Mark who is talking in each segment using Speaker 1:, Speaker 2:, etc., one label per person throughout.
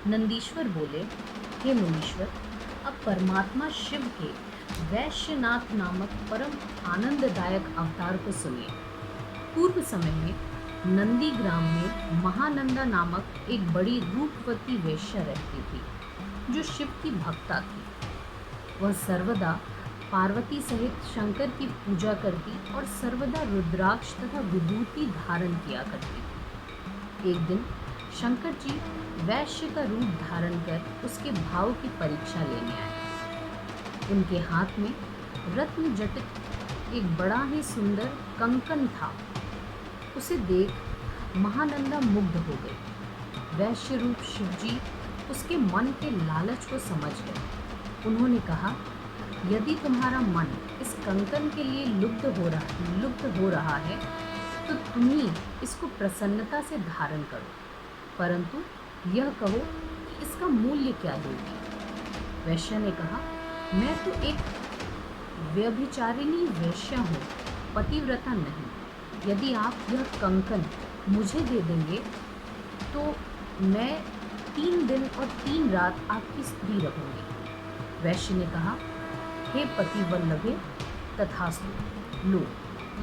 Speaker 1: नंदीश्वर बोले, हे मुनीश्वर, अब परमात्मा शिव के वैश्यनाथ नामक परम आनंददायक अवतार को सुनिए। पूर्व समय में नंदी ग्राम में महानंदा नामक एक बड़ी रूपवती वेश्या रहती थी, जो शिव की भक्ता थी। वह सर्वदा पार्वती सहित शंकर की पूजा करती और सर्वदा रुद्राक्ष तथा विभूति धारण किया करती थी। एक दिन शंकर जी वैश्य का रूप धारण कर उसके भाव की परीक्षा लेने आए। उनके हाथ में रत्न जटित एक बड़ा ही सुंदर कंकन था। उसे देख महानंदा मुग्ध हो गई। वैश्य रूप शिवजी उसके मन के लालच को समझ गए। उन्होंने कहा, यदि तुम्हारा मन इस कंकन के लिए लुब्ध हो रहा है तो तुम ही इसको प्रसन्नता से धारण करो, परंतु यह कहो कि इसका मूल्य क्या दोगी। वैश्य ने कहा, मैं तो एक व्यभिचारिणी वेश्या हूँ, पतिव्रता नहीं। यदि आप यह कंकन मुझे दे देंगे तो मैं 3 दिन और 3 रात आपकी स्त्री रहूँगी। वैश्य ने कहा, हे पतिवल्लभे, तथास्तु, लो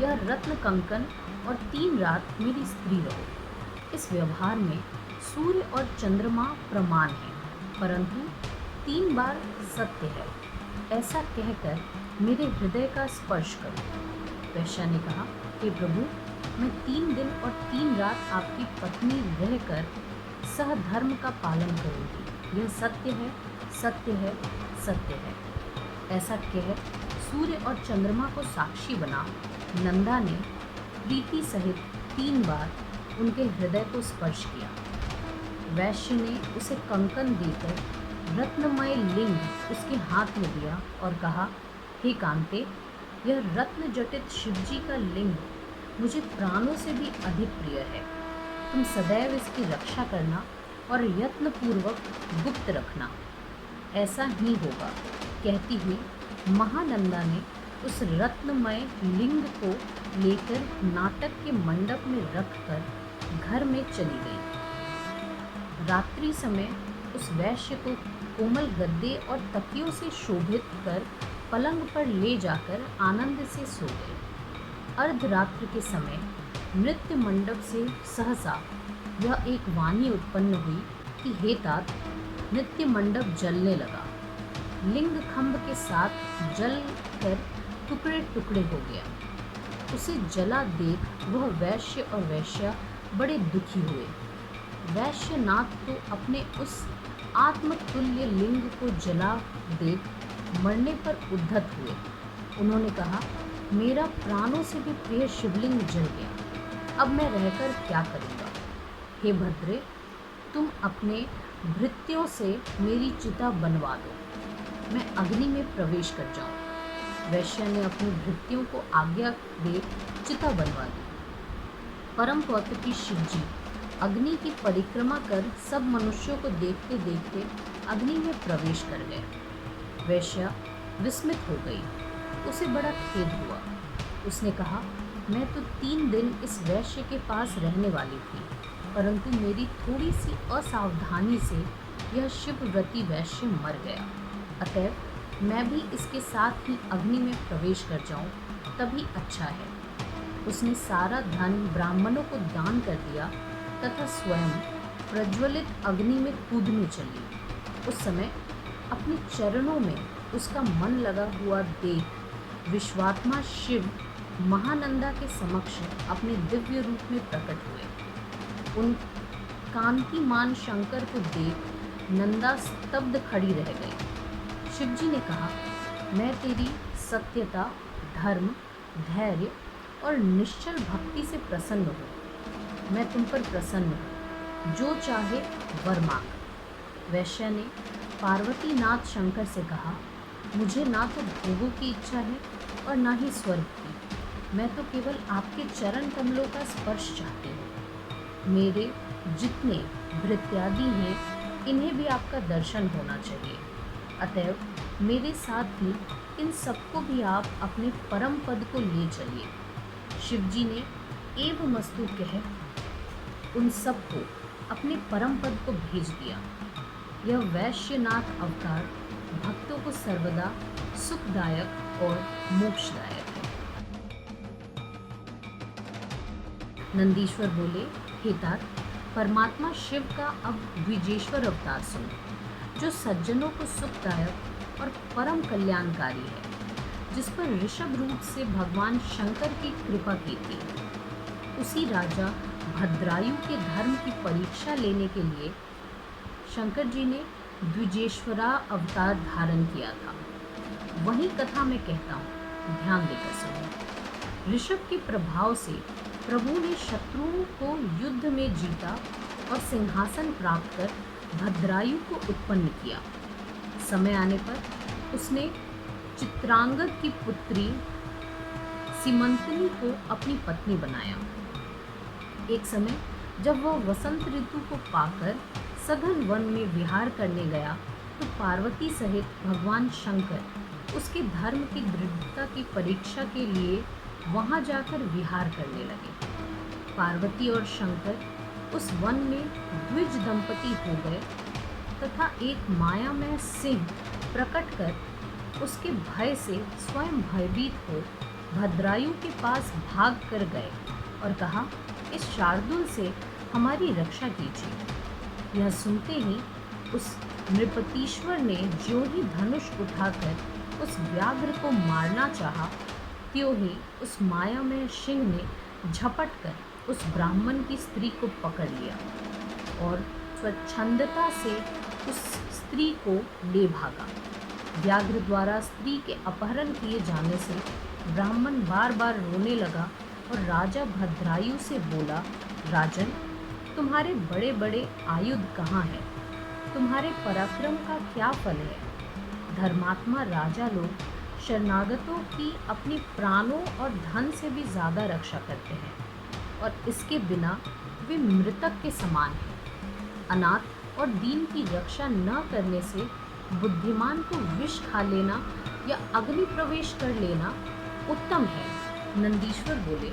Speaker 1: यह रत्न कंकन और 3 रात मेरी स्त्री रहो। इस व्यवहार में सूर्य और चंद्रमा प्रमाण है, परंतु 3 बार सत्य है। ऐसा कहकर मेरे हृदय का स्पर्श करो। वैश्या ने कहा, हे प्रभु, मैं 3 दिन और 3 रात आपकी पत्नी रहकर सहधर्म का पालन करूंगी। यह सत्य है, सत्य है, सत्य है। ऐसा कह सूर्य और चंद्रमा को साक्षी बना नंदा ने प्रीति सहित 3 बार उनके हृदय को स्पर्श किया। वैश्य ने उसे कंकन देकर रत्नमय लिंग उसके हाथ में दिया और कहा, हे कांते, यह रत्न जटित शिवजी का लिंग मुझे प्राणों से भी अधिक प्रिय है। तुम सदैव इसकी रक्षा करना और यत्नपूर्वक गुप्त रखना। ऐसा ही होगा। कहती हुई महानंदा ने उस रत्नमय लिंग को लेकर नाटक के मंडप में रखकर घर में चली गई। रात्रि समय उस वैश्य को कोमल गद्दे और तकियों से शोभित कर पलंग पर ले जाकर आनंद से सो गए। अर्धरात्र के समय नृत्य मंडप से सहसा यह एक वाणी उत्पन्न हुई कि हे तात, नृत्य मंडप जलने लगा। लिंग खंभ के साथ जल कर टुकड़े टुकड़े हो गया। उसे जला देख वह वैश्य और वैश्या बड़े दुखी हुए। वैश्यनाथ तो अपने उस आत्मतुल्य लिंग को जला देख मरने पर उद्धत हुए। उन्होंने कहा, मेरा प्राणों से भी प्रिय शिवलिंग जल गया, अब मैं रहकर क्या करूँगा। हे भद्रे, तुम अपने भृत्यों से मेरी चिता बनवा दो, मैं अग्नि में प्रवेश कर जाऊँ। वैश्य ने अपने भृत्यों को आज्ञा दे चिता बनवा दी। परम पवित्र शिवजी अग्नि की परिक्रमा कर सब मनुष्यों को देखते देखते अग्नि में प्रवेश कर गए। वैश्या विस्मित हो गई। उसे बड़ा खेद हुआ। उसने कहा, मैं तो 3 दिन इस वैश्य के पास रहने वाली थी, परंतु मेरी थोड़ी सी असावधानी से यह शिवव्रती वैश्य मर गया। अतएव मैं भी इसके साथ ही अग्नि में प्रवेश कर जाऊं, तभी अच्छा है। उसने सारा धन ब्राह्मणों को दान कर दिया तथा स्वयं प्रज्वलित अग्नि में कूदने चली। उस समय अपने चरणों में उसका मन लगा हुआ देख विश्वात्मा शिव महानंदा के समक्ष अपने दिव्य रूप में प्रकट हुए। उन कांतिमान शंकर को देख नंदा स्तब्ध खड़ी रह गई। शिवजी ने कहा, मैं तेरी सत्यता, धर्म, धैर्य और निश्चल भक्ति से प्रसन्न हूँ। मैं तुम पर प्रसन्न हूँ, जो चाहे वर मांग। वैश्य ने पार्वती नाथ शंकर से कहा, मुझे ना तो भोगों की इच्छा है और ना ही स्वर्ग की। मैं तो केवल आपके चरण कमलों का स्पर्श चाहती हूँ। मेरे जितने भृत्यादि हैं, इन्हें भी आपका दर्शन होना चाहिए। अतएव मेरे साथ ही इन सबको भी आप अपने परम पद को ले चलिए। शिवजी ने एवमस्तु कह उन सब को अपने परम पद को भेज दिया। यह वैश्यनाथ अवतार भक्तों को सर्वदा सुखदायक और मोक्षदायक है। नंदीश्वर बोले, हे तात, परमात्मा शिव का अब द्विजेश्वर अवतार सुनो, जो सज्जनों को सुखदायक और परम कल्याणकारी है, जिस पर ऋषभ रूप से भगवान शंकर की कृपा की थी। उसी राजा भद्रायु के धर्म की परीक्षा लेने के लिए शंकर जी ने द्विजेश्वरा अवतार धारण किया था। वही कथा मैं कहता हूँ, ध्यान देकर सुनो। ऋषभ के प्रभाव से प्रभु ने शत्रुओं को युद्ध में जीता और सिंहासन प्राप्त कर भद्रायु को उत्पन्न किया। समय आने पर उसने चित्रांगद की पुत्री सीमंतनी को अपनी पत्नी बनाया। एक समय जब वह वसंत ऋतु को पाकर सघन वन में विहार करने गया तो पार्वती सहित भगवान शंकर उसके धर्म की दृढ़ता की परीक्षा के लिए वहां जाकर विहार करने लगे। पार्वती और शंकर उस वन में द्विज दंपति हो गए तथा एक मायामय सिंह प्रकट कर उसके भय से स्वयं भयभीत हो भद्रायु के पास भाग कर गए और कहा, इस शार्दुल से हमारी रक्षा कीजिए। यह सुनते ही उस नृपतीश्वर ने ज्यों ही धनुष उठाकर उस व्याघ्र को मारना चाहा, त्यों ही उस मायामय सिंह ने झपट कर उस ब्राह्मण की स्त्री को पकड़ लिया और स्वच्छंदता से उस स्त्री को ले भागा। व्याघ्र द्वारा स्त्री के अपहरण किए जाने से ब्राह्मण बार बार रोने लगा और राजा भद्रायु से बोला, राजन, तुम्हारे बड़े बड़े आयुध कहाँ हैं? तुम्हारे पराक्रम का क्या फल है? धर्मात्मा राजा लोग शरणागतों की अपने प्राणों और धन से भी ज़्यादा रक्षा करते हैं और इसके बिना वे मृतक के समान हैं। अनाथ और दीन की रक्षा न करने से बुद्धिमान को विष खा लेना या अग्नि प्रवेश कर लेना उत्तम है। नंदीश्वर बोले,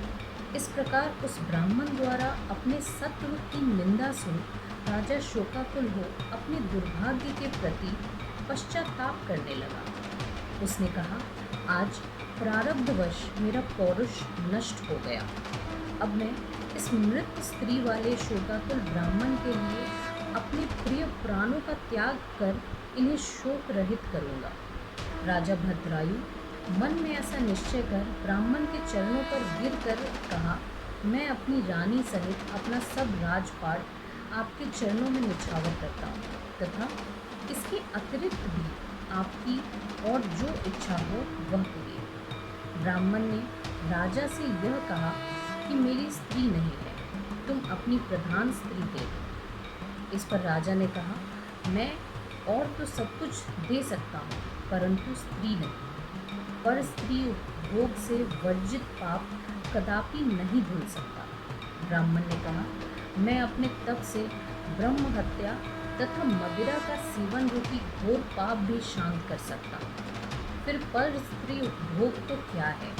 Speaker 1: इस प्रकार उस ब्राह्मण द्वारा अपने सत्व की निंदा सुन राजा शोकाकुल हो अपने दुर्भाग्य के प्रति पश्चाताप करने लगा। उसने कहा, आज प्रारब्धवश मेरा पौरुष नष्ट हो गया। अब मैं इस मृत स्त्री वाले शोकाकुल ब्राह्मण के लिए अपने प्रिय प्राणों का त्याग कर इन्हें शोक रहित करूँगा। राजा भद्रायु मन में ऐसा निश्चय कर ब्राह्मण के चरणों पर गिर कर कहा, मैं अपनी रानी सहित अपना सब राजपाट आपके चरणों में निछावर करता हूँ तथा इसके अतिरिक्त भी आपकी और जो इच्छा हो वह करिए। ब्राह्मण ने राजा से यह कहा कि मेरी स्त्री नहीं है, तुम अपनी प्रधान स्त्री दे दो। इस पर राजा ने कहा, मैं और तो सब कुछ दे सकता हूँ परंतु स्त्री नहीं। पर स्त्री उपभोग से वर्जित पाप कदापि नहीं धुल सकता। ब्राह्मण ने कहा, मैं अपने तप से ब्रह्म हत्या तथा मदिरा का सेवन रूपी घोर पाप भी शांत कर सकता हूँ। फिर पर स्त्री उपभोग तो क्या है?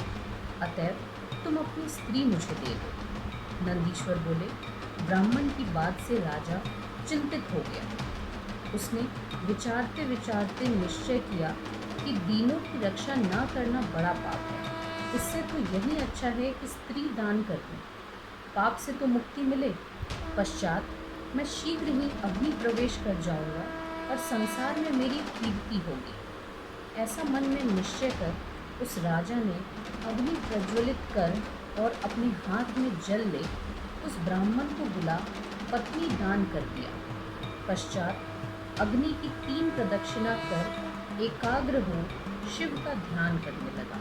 Speaker 1: अतएव तुम अपनी स्त्री मुझे दे दो। नंदीश्वर बोले, ब्राह्मण की बात से राजा चिंतित हो गया। उसने विचारते विचारते निश्चय किया कि दीनों की रक्षा न करना बड़ा पाप है। इससे तो यही अच्छा है कि स्त्री दान कर दूं। पाप से तो मुक्ति मिले। पश्चात मैं शीघ्र ही अग्नि प्रवेश कर जाऊंगा और संसार में मेरी कीर्ति होगी। ऐसा मन में निश्चय कर उस राजा ने अग्नि प्रज्वलित कर और अपने हाथ में जल ले उस ब्राह्मण को बुला पत्नी दान कर दिया। पश्चात अग्नि की 3 प्रदक्षिणा कर एकाग्र हो शिव का ध्यान करने लगा।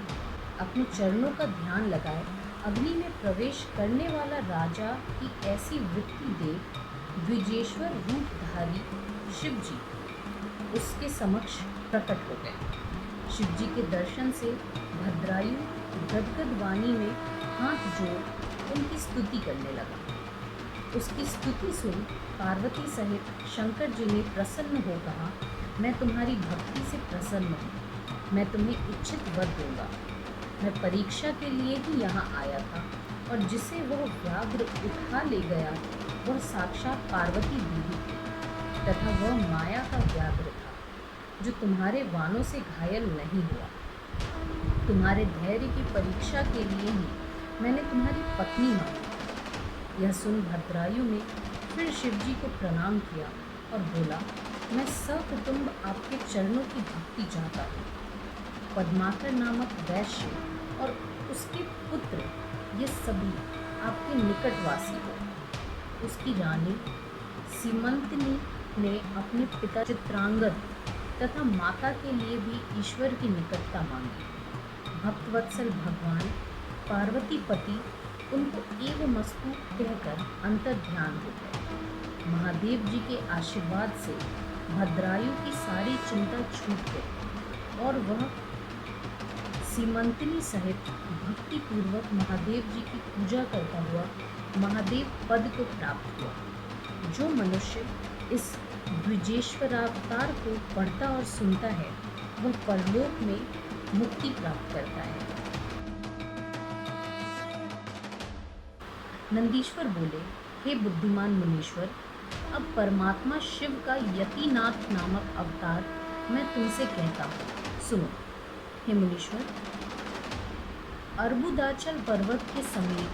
Speaker 1: अपने चरणों का ध्यान लगाए अग्नि में प्रवेश करने वाला राजा की ऐसी वृत्ति देख द्विजेश्वर रूपधारी शिव जी उसके समक्ष प्रकट हो गए। शिव जी के दर्शन से भद्रायु गदगद वाणी में हाथ जोड़ उनकी स्तुति करने लगा। उसकी स्तुति सुन पार्वती सहित शंकर जी ने प्रसन्न हो कहा, मैं तुम्हारी भक्ति से प्रसन्न हूँ, मैं तुम्हें इच्छित वर दूंगा। मैं परीक्षा के लिए ही यहाँ आया था, और जिसे वह व्याघ्र उठा ले गया वह साक्षात पार्वती देवी थी, तथा वह माया का व्याघ्र था जो तुम्हारे वाणों से घायल नहीं हुआ। तुम्हारे धैर्य की परीक्षा के लिए ही मैंने तुम्हारी पत्नी मांगी। यह सुन भद्रायु ने फिर शिवजी को प्रणाम किया और बोला, मैं सकुटुंब आपके चरणों की भक्ति चाहता हूँ। पद्माकर नामक वैश्य और उसके पुत्र ये सभी आपके निकटवासी हो। उसकी रानी सीमंतनी ने अपने पिता चित्रांगद तथा माता के लिए भी ईश्वर की निकटता मांगी। भक्तवत्सल भगवान पार्वती पति उनको एवमस्तु कहकर अंतर ध्यान हो गए। महादेव जी के आशीर्वाद से भद्रायु की सारी चिंता छूट गई और वह सीमंतनी सहित भक्ति पूर्वक महादेव जी की पूजा करता हुआ महादेव पद को प्राप्त हुआ। जो मनुष्य इस द्विजेश्वरावतार को पढ़ता और सुनता है वह परलोक में मुक्ति प्राप्त करता है। नंदीश्वर बोले, हे बुद्धिमान मुनीश्वर, अब परमात्मा शिव का यतिनाथ नामक अवतार मैं तुमसे कहता हूँ, सुनो। हे मुनीश्वर, अर्बुदाचल पर्वत के समीप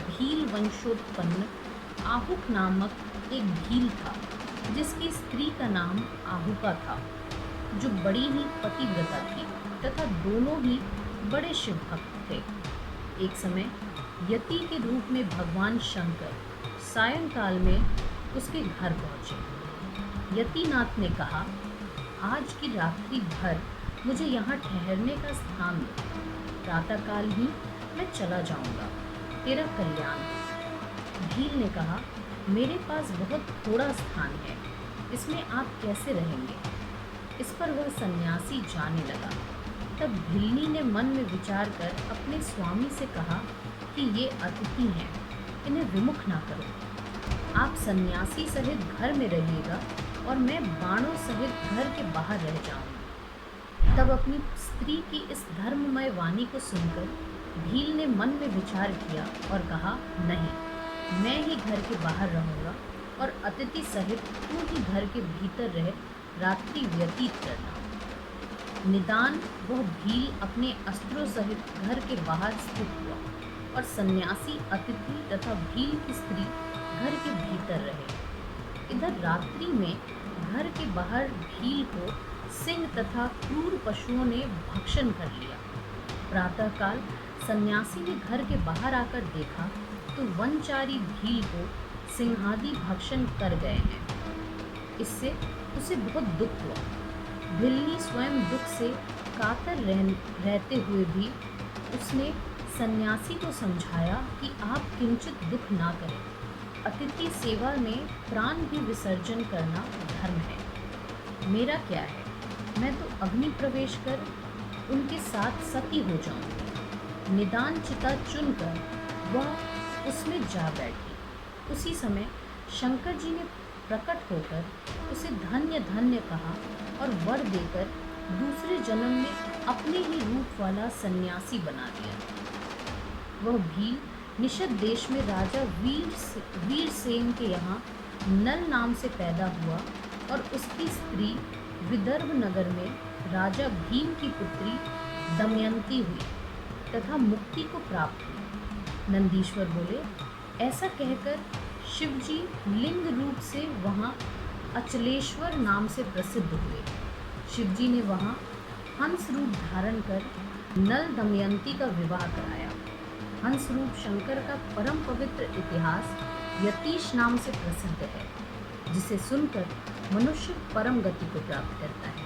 Speaker 1: भील वंशोत्पन्न आहुक नामक एक भील था, जिसकी स्त्री का नाम आहुका था, जो बड़ी ही पतिव्रता थी तथा दोनों ही बड़े शिव भक्त थे। एक समय यति के रूप में भगवान शंकर सायंकाल में उसके घर पहुँचे। यतिनाथ ने कहा, आज की रात्रि भर मुझे यहाँ ठहरने का स्थान दो, प्रातःकाल ही मैं चला जाऊँगा, तेरा कल्याण हो। भील ने कहा, मेरे पास बहुत थोड़ा स्थान है, इसमें आप कैसे रहेंगे? इस पर वह सन्यासी जाने लगा। तब भिल्ली ने मन में विचार कर अपने स्वामी से कहा कि ये अतिथि हैं, इन्हें विमुख ना करो। आप सन्यासी सहित घर में रहिएगा और मैं बाणों सहित घर के बाहर रह जाऊंगी। तब अपनी स्त्री की इस धर्ममय वाणी को सुनकर भील ने मन में विचार किया और कहा, नहीं, मैं ही घर के बाहर रहूँगा और अतिथि सहित तू ही घर के भीतर रह रात्रि व्यतीत करना। निदान वह भील अपने अस्त्रों सहित घर के बाहर स्थित हुआ और सन्यासी अतिथि तथा भील की स्त्री घर के भीतर रहे। इधर रात्रि में घर के बाहर भील को सिंह तथा क्रूर पशुओं ने भक्षण कर लिया। प्रातःकाल सन्यासी ने घर के बाहर आकर देखा तो वनचारी भील को सिंहादि भक्षण कर गए हैं। इससे उसे बहुत दुख हुआ। भिल्ली स्वयं दुख से कातर रहते हुए भी उसने सन्यासी को समझाया कि आप किंचित दुख ना करें, अतिथि सेवा में प्राण भी विसर्जन करना धर्म है। मेरा क्या है, मैं तो अग्नि प्रवेश कर उनके साथ सती हो जाऊंगी। निदान चिता चुनकर वह उसमें जा बैठी। उसी समय शंकर जी ने प्रकट होकर उसे धन्य धन्य कहा और वर देकर दूसरे जन्म में अपने ही रूप वाला सन्यासी बना दिया। वह भील निषद देश में राजा वीरसेन के यहाँ नल नाम से पैदा हुआ और उसकी स्त्री विदर्भ नगर में राजा भीम की पुत्री दमयंती हुई तथा मुक्ति को प्राप्त हुई। नंदीश्वर बोले, ऐसा कहकर शिवजी लिंग रूप से वहाँ अचलेश्वर नाम से प्रसिद्ध हुए। शिवजी ने वहाँ हंस रूप धारण कर नल दमयंती का विवाह कराया। हंस रूप शंकर का परम पवित्र इतिहास यतीश नाम से प्रसिद्ध है, जिसे सुनकर मनुष्य परम गति को प्राप्त करता है।